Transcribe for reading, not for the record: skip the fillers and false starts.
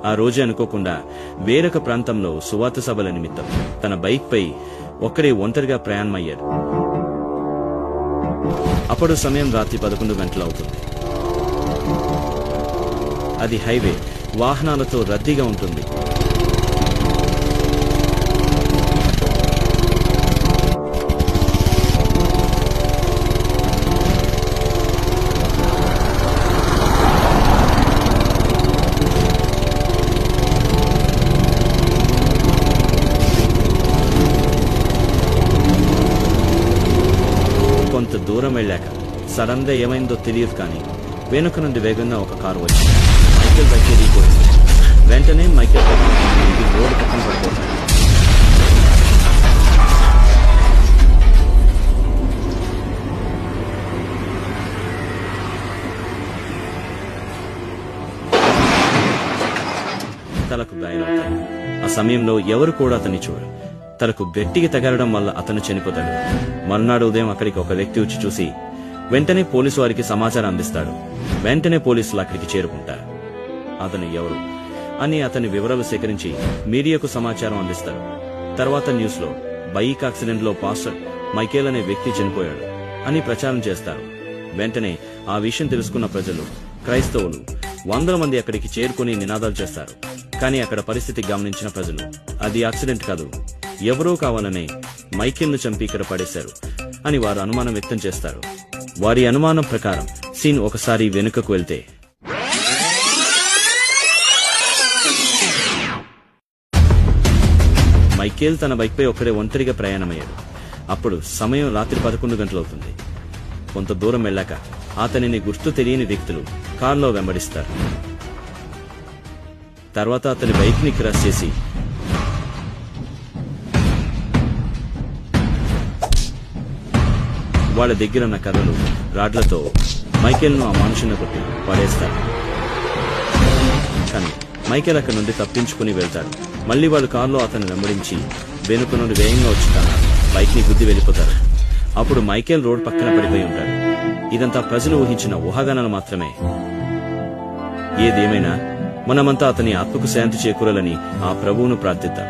ఆ రోజే అనుకోకుండా వేరొక ప్రాంతంలో సువార్త సభల నిమిత్తం తన బైక్ పై ఒక్కడే ఒంటరిగా ప్రయాణమయ్యాడు. అప్పుడు సమయం రాత్రి 11 గంటలు అవుతుంది. అది హైవే, వాహనాలతో రద్దీగా ఉంటుంది. కొంత దూరం వెళ్ళాక సడన్ గా ఏమైందో తెలియదు కానీ వెనుక నుండి వేగంగా ఒక కారు వచ్చింది. మైకేల్ బైక్ ఢీకొట్టింది. వెంటనే మైకేల్ రోడ్డు పక్కన పడిపోతాడు. తలకు గాయాలవుతాయి. ఆ సమయంలో ఎవరు కూడా అతన్ని చూడరు. తలకు గట్టిగా తగలడం వల్ల అతను చనిపోతాడు. మర్నాడు ఉదయం అక్కడికి ఒక వ్యక్తి వచ్చి చూసి వెంటనే పోలీసు వారికి సమాచారం అందిస్తాడు. వెంటనే పోలీసులు అక్కడికి చేరుకుంటారు. అతను ఎవరు అని అతని వివరాలు సేకరించి మీడియాకు సమాచారం అందిస్తారు. తర్వాత న్యూస్ లో బైక్ యాక్సిడెంట్ లో పాస్టర్ మైకేల్ అనే వ్యక్తి చనిపోయాడు అని ప్రచారం చేస్తారు. వెంటనే ఆ విషయం తెలుసుకున్న ప్రజలు, క్రైస్తవులు 100 మంది అక్కడికి చేరుకుని నినాదాలు చేస్తారు. కానీ అక్కడ పరిస్థితి గమనించిన ప్రజలు అది యాక్సిడెంట్ కాదు, ఎవరో కావాలనే మైకేల్ ను చంపి ఇక్కడ పడేశారు అని వారు అనుమానం వ్యక్తం చేస్తారు. వారి అనుమానం ప్రకారం సీన్ ఒకసారి వెనుకకు వెళ్తే మైకేల్ తన బైక్ పై ఒక్కడే ఒంటరిగా ప్రయాణమయ్యాడు. అప్పుడు సమయం రాత్రి 11 గంటలవుతుంది. కొంత దూరం వెళ్ళాక అతనిని గుర్తు తెలియని వ్యక్తులు కారులో వెంబడిస్తారు. తర్వాత అతని బైక్ ని క్రాష్ చేసి వాళ్ళ దగ్గరున్న కర్రలు, రాడ్లతో మైకేల్ ను ఆ మనుషుని కొట్టి పడేస్తారు. కానీ మైకేల్ అక్కడి నుండి తప్పించుకుని వెళ్తాడు. మళ్లీ వాళ్ళు కారులో అతను వెంబడించి వెనుక నుండి వేగంగా వచ్చి తన బైక్ ని గుద్ది వెళ్లిపోతారు. అప్పుడు మైకేల్ రోడ్ పక్కన పడిపోయి ఉంటాడు. ఇదంతా ప్రజలు ఊహించిన ఊహాగానాలు మాత్రమే. ఏదేమైనా మనమంతా అతని ఆత్మకు శాంతి చేకూరాలని ఆ ప్రభువును ప్రార్థిద్దాం.